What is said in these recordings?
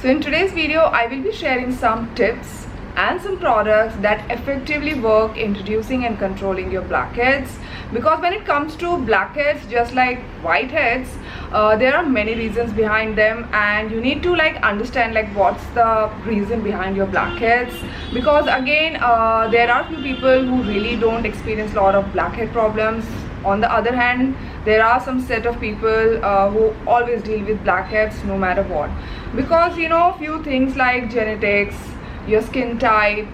So in today's video, I will be sharing some tips and some products that effectively work in reducing and controlling your blackheads. Because when it comes to blackheads, just like whiteheads, there are many reasons behind them, and you need to understand what's the reason behind your blackheads. Because again, there are few people who really don't experience a lot of blackhead problems. On the other hand, there are some set of people who always deal with blackheads no matter what, because few things like genetics, your skin type,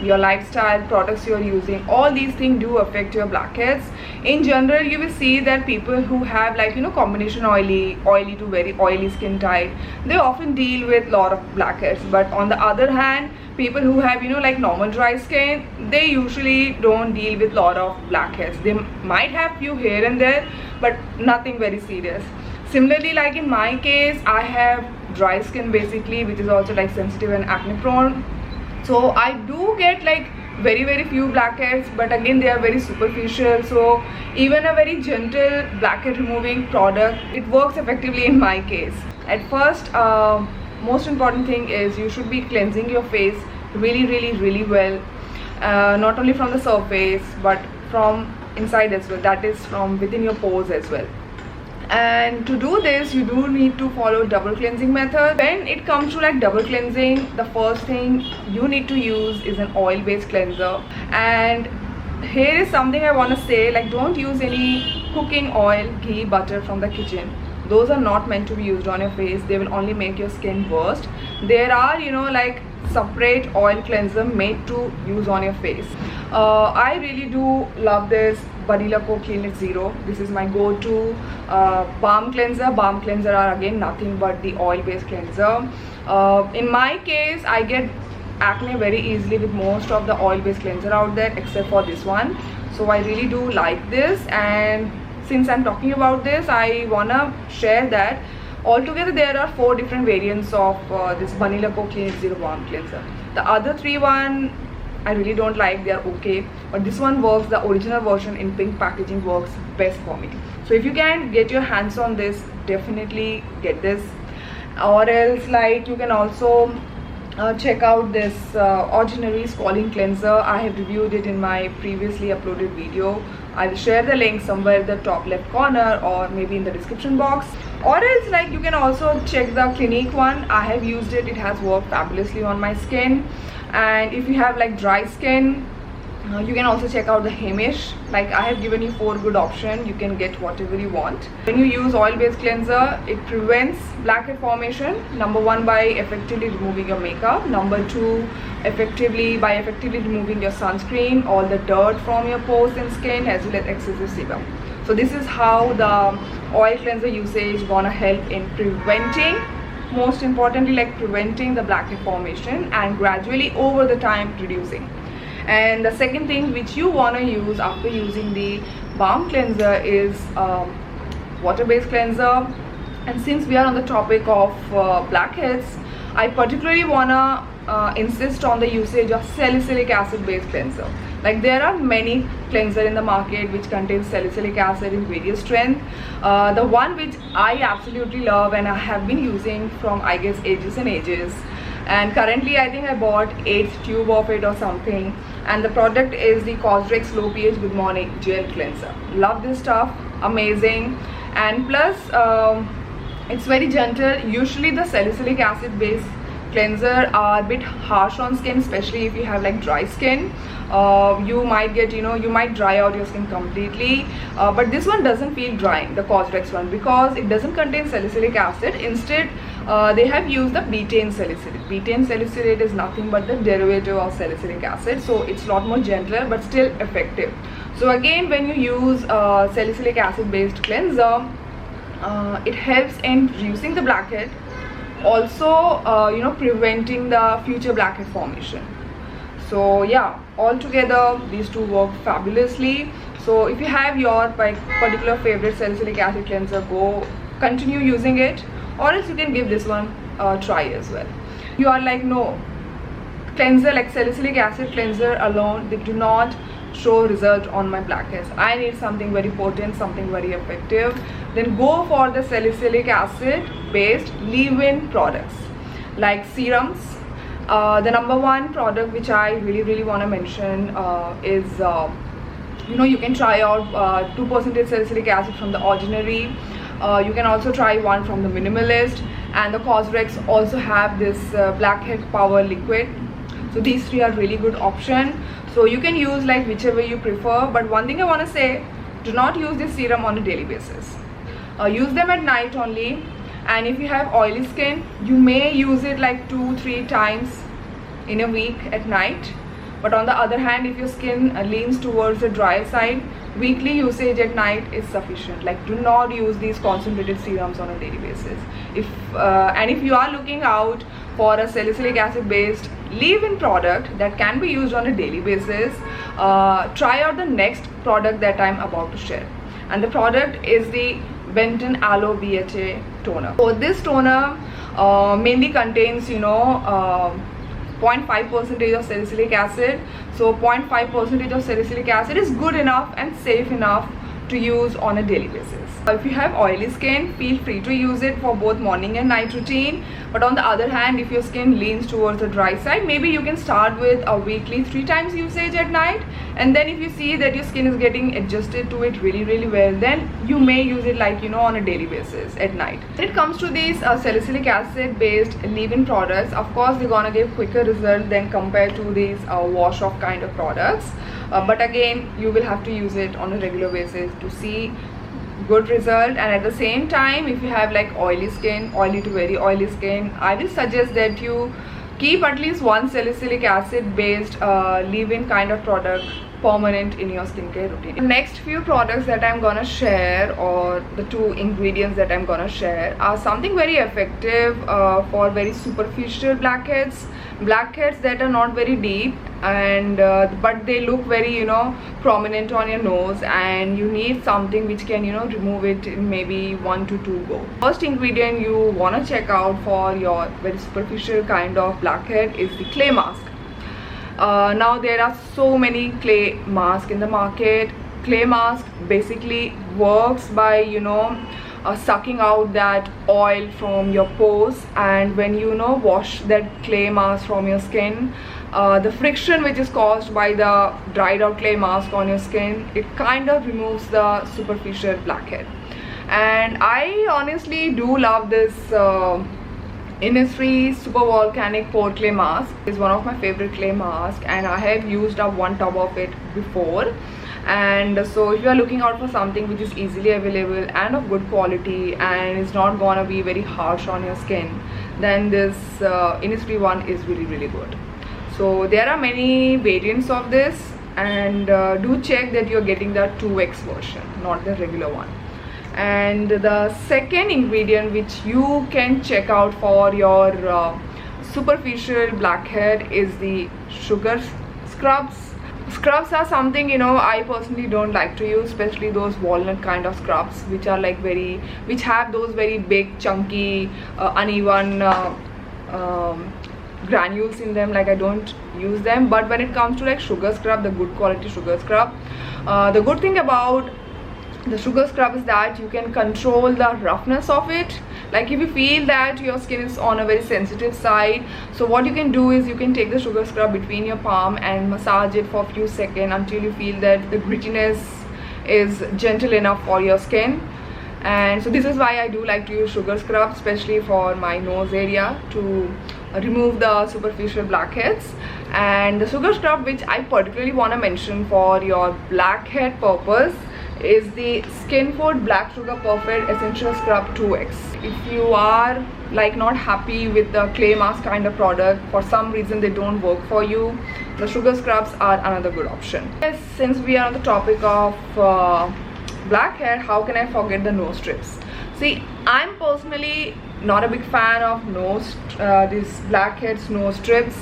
your lifestyle, products you're using, all these things do affect your blackheads. In general, you will see that people who have combination oily to very oily skin type, they often deal with lot of blackheads. But on the other hand, people who have normal dry skin, they usually don't deal with lot of blackheads. They might have few here and there, but nothing very serious. Similarly, like in my case, I have dry skin basically, which is also sensitive and acne prone. So I do get very few blackheads, but again they are very superficial. So even a very gentle blackhead removing product, it works effectively in my case. At first, most important thing is you should be cleansing your face really well, not only from the surface but from inside as well, that is from within your pores as well. And to do this, you do need to follow double cleansing method. When it comes to double cleansing, the first thing you need to use is an oil based cleanser. And here is something I want to say, don't use any cooking oil, ghee, butter from the kitchen. Those are not meant to be used on your face. They will only make your skin worse. There are separate oil cleanser made to use on your face. I really do love this Banila Clean It Zero. This is my go-to balm cleanser. Balm cleanser are again nothing but the oil based cleanser. In my case, I get acne very easily with most of the oil based cleanser out there except for this one. So I really do like this, and since I'm talking about this, I wanna share that altogether there are 4 different variants of this Banila Clean It Zero balm cleanser. The other 3 I really don't like. They are okay, but this one works. The original version in pink packaging works best for me. So if you can get your hands on this, definitely get this. Or else you can also check out this Ordinary Scalding Cleanser. I have reviewed it in my previously uploaded video. I will share the link somewhere in the top left corner or maybe in the description box. Or else you can also check the Clinique one. I have used it. It has worked fabulously on my skin. And if you have dry skin, you can also check out the Hamish. I have given you 4 good options. You can get whatever you want. When you use oil based cleanser, it prevents blackhead formation. Number 1, by effectively removing your makeup. Number 2, by effectively removing your sunscreen, all the dirt from your pores and skin, as well as excessive sebum. So this is how the oil cleanser usage gonna help in preventing, most importantly preventing the blackhead formation, and gradually over the time reducing. And the second thing which you want to use after using the balm cleanser is water based cleanser. And since we are on the topic of blackheads, I particularly want to insist on the usage of salicylic acid based cleanser. There are many cleanser in the market which contains salicylic acid in various strength. The one which I absolutely love and I have been using from I guess ages and ages, and currently I think I bought 8th tube of it or something, and the product is the Cosrx Low pH Good Morning Gel Cleanser. Love this stuff, amazing. And plus it's very gentle. Usually the salicylic acid based cleanser are a bit harsh on skin, especially if you have dry skin. You might get you might dry out your skin completely, but this one doesn't feel drying, the Cosrx one, because it doesn't contain salicylic acid. Instead they have used the betaine salicylate. Betaine salicylate is nothing but the derivative of salicylic acid, so it's a lot more gentler but still effective. So again, when you use salicylic acid based cleanser, it helps in reducing the blackhead, also preventing the future blackhead formation. So yeah, altogether these 2 work fabulously. So if you have your particular favorite salicylic acid cleanser, go continue using it, or else you can give this one a try as well. You are no, cleanser salicylic acid cleanser alone, they do not show result on my blackheads. I need something very potent, something very effective. Then go for the salicylic acid based leave-in products. like serums. The number one product which I really want to mention is you can try out 2% salicylic acid from the Ordinary. You can also try one from the Minimalist, and the Cosrx also have this blackhead power liquid. So these three are really good option. So you can use like whichever you prefer, but one thing I want to say, do not use this serum on a daily basis. Use them at night only, and if you have oily skin, you may use it like 2-3 times in a week at night. But on the other hand, if your skin leans towards the dry side, weekly usage at night is sufficient. Like, do not use these concentrated serums on a daily basis. If you are looking out for a salicylic acid based leave-in product that can be used on a daily basis, try out the next product that I'm about to share, and the product is the Benton Aloe BHA toner. So this toner mainly contains 0.5% of salicylic acid. So 0.5% of salicylic acid is good enough and safe enough to use on a daily basis. If you have oily skin, feel free to use it for both morning and night routine. But on the other hand, if your skin leans towards the dry side, maybe you can start with a weekly 3 times usage at night, and then if you see that your skin is getting adjusted to it really well, then you may use it like on a daily basis at night. When it comes to these salicylic acid based leave-in products, of course they're gonna give quicker result than compared to these wash off kind of products, but again you will have to use it on a regular basis to see good result. And at the same time, if you have like oily skin, oily to very oily skin, I will suggest that you keep at least one salicylic acid based leave-in kind of product permanent in your skincare routine. The next few products that I'm gonna share, or the 2 ingredients that I'm gonna share, are something very effective for very superficial blackheads that are not very deep, and but they look very prominent on your nose, and you need something which can remove it in maybe 1 to 2 go. First ingredient you want to check out for your very superficial kind of blackhead is the clay mask. Now there are so many clay masks in the market. Clay mask basically works by sucking out that oil from your pores, and when wash that clay mask from your skin, the friction which is caused by the dried out clay mask on your skin, it kind of removes the superficial blackhead. And I honestly do love this Innisfree Super Volcanic Pore Clay Mask. Is one of my favorite clay masks, and I have used up 1 tub of it before. And so if you are looking out for something which is easily available and of good quality and is not gonna be very harsh on your skin, then this Innisfree one is really good. So there are many variants of this, and do check that you're getting the 2x version, not the regular one. And the second ingredient which you can check out for your superficial blackhead is the sugar scrubs. Scrubs are something I personally don't like to use, especially those walnut kind of scrubs which are like which have those very big chunky uneven granules in them. Like, I don't use them. But when it comes to like sugar scrub, the good quality sugar scrub, the good thing about the sugar scrub is that you can control the roughness of it. Like, if you feel that your skin is on a very sensitive side, so what you can do is you can take the sugar scrub between your palm and massage it for a few seconds until you feel that the grittiness is gentle enough for your skin. And so this is why I do like to use sugar scrub, especially for my nose area, to remove the superficial blackheads. And the sugar scrub which I particularly want to mention for your blackhead purpose is the Skinfood Black Sugar Perfect Essential Scrub 2x. If you are like not happy with the clay mask kind of product, for some reason they don't work for you, the sugar scrubs are another good option. Yes, since we are on the topic of blackhead, how can I forget the nose strips? See, I'm personally not a big fan of these blackheads nose strips.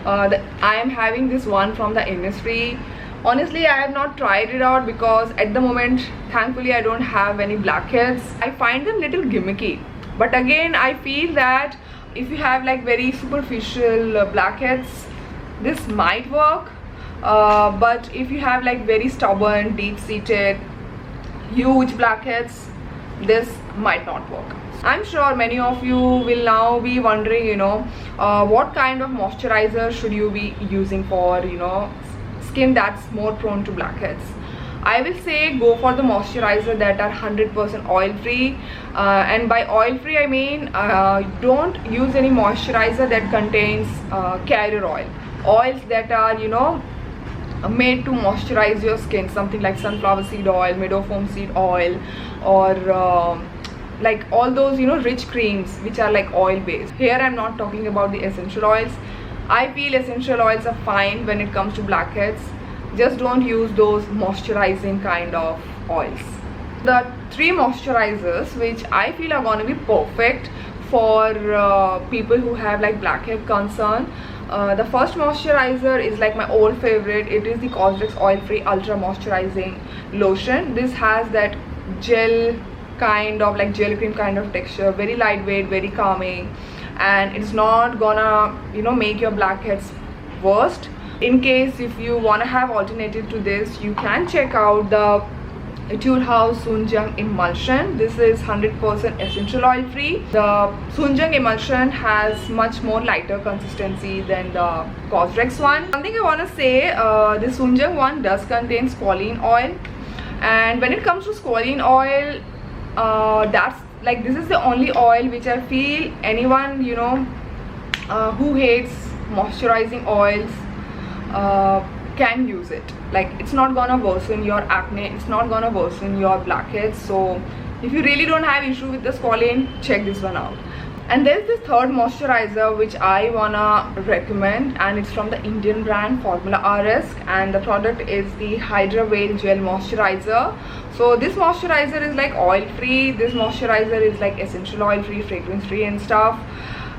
I am having this one from the Innisfree. Honestly, I have not tried it out because at the moment, thankfully, I don't have any blackheads. I find them little gimmicky. But again, I feel that if you have like very superficial blackheads, this might work. But if you have like very stubborn, deep-seated, huge blackheads, this might not work. I'm sure many of you will now be wondering, what kind of moisturizer should you be using for, skin that's more prone to blackheads. I will say go for the moisturizer that are 100% oil free, and by oil free I mean don't use any moisturizer that contains carrier oils that are made to moisturize your skin, something like sunflower seed oil, meadow foam seed oil, or like all those rich creams which are like oil based. Here I'm not talking about the essential oils. I feel essential oils are fine when it comes to blackheads. Just don't use those moisturizing kind of oils. The 3 moisturizers which I feel are going to be perfect for people who have like blackhead concern. The first moisturizer is like my old favorite. It is the Cosrx oil free ultra moisturizing lotion. This has that gel kind of like gel cream kind of texture, very lightweight, very calming, and it's not gonna make your blackheads worst. In case if you want to have alternative to this, you can check out the Etude House Sunjung emulsion. This is 100% essential oil free. The Sunjung emulsion has much more lighter consistency than the Cosrx one. Something I want to say, the Sunjung one does contain squalene oil, and when it comes to squalene oil, that's like, this is the only oil which I feel anyone who hates moisturizing oils can use it. Like, it's not gonna worsen your acne, it's not gonna worsen your blackheads. So if you really don't have issue with the squalene, check this one out. And there's this third moisturizer which I wanna recommend, and it's from the Indian brand Formula RS, and the product is the Hydra Veil Gel Moisturizer. So this moisturizer is like oil free. This moisturizer is like essential oil free, fragrance free and stuff.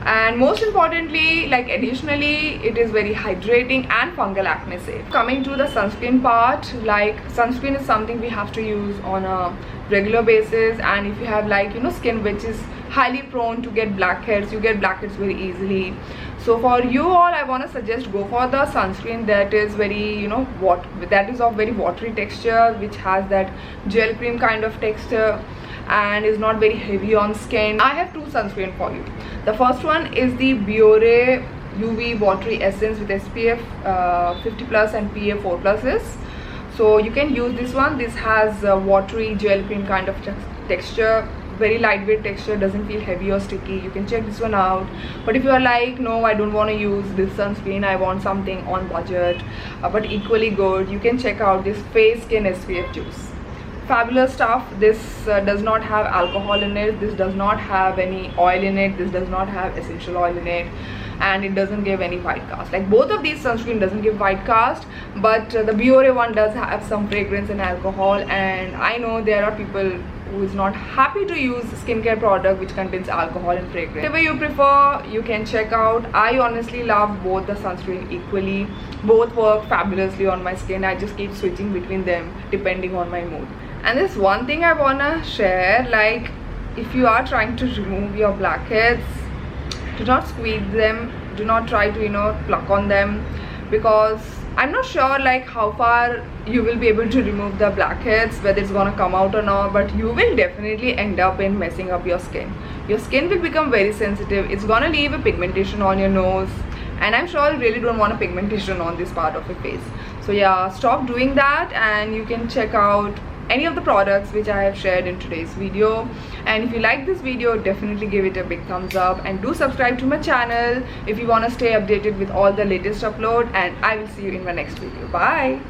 And most importantly, like additionally, it is very hydrating and fungal acne safe. Coming to the sunscreen part, like sunscreen is something we have to use on a regular basis, and if you have like skin which is highly prone to get blackheads, you get blackheads very easily. So for you all, I want to suggest go for the sunscreen that is very that is of very watery texture, which has that gel cream kind of texture and is not very heavy on skin. I have 2 sunscreen for you. The first one is the Biore UV Watery Essence with SPF 50 plus and PA 4 pluses. So you can use this one. This has a watery gel cream kind of texture, very lightweight texture, doesn't feel heavy or sticky. You can check this one out. But if you are like, no, I don't want to use this sunscreen, I want something on budget but equally good, you can check out this Face Skin SPF Juice. Fabulous stuff. This does not have alcohol in it, this does not have any oil in it, this does not have essential oil in it, and it doesn't give any white cast. Like both of these sunscreen doesn't give white cast, but the Biore one does have some fragrance and alcohol, and I know there are people who is not happy to use skincare product which contains alcohol and fragrance. Whatever you prefer, you can check out. I honestly love both the sunscreen equally. Both work fabulously on my skin. I just keep switching between them depending on my mood. And there's one thing I wanna share, like if you are trying to remove your blackheads, do not squeeze them, do not try to pluck on them, because I'm not sure like how far you will be able to remove the blackheads, whether it's gonna come out or not, but you will definitely end up in messing up your skin. Your skin will become very sensitive. It's gonna leave a pigmentation on your nose, and I'm sure you really don't want a pigmentation on this part of your face. So yeah, stop doing that, and you can check out any of the products which I have shared in today's video. And if you like this video, definitely give it a big thumbs up, and do subscribe to my channel if you want to stay updated with all the latest upload, and I will see you in my next video. Bye.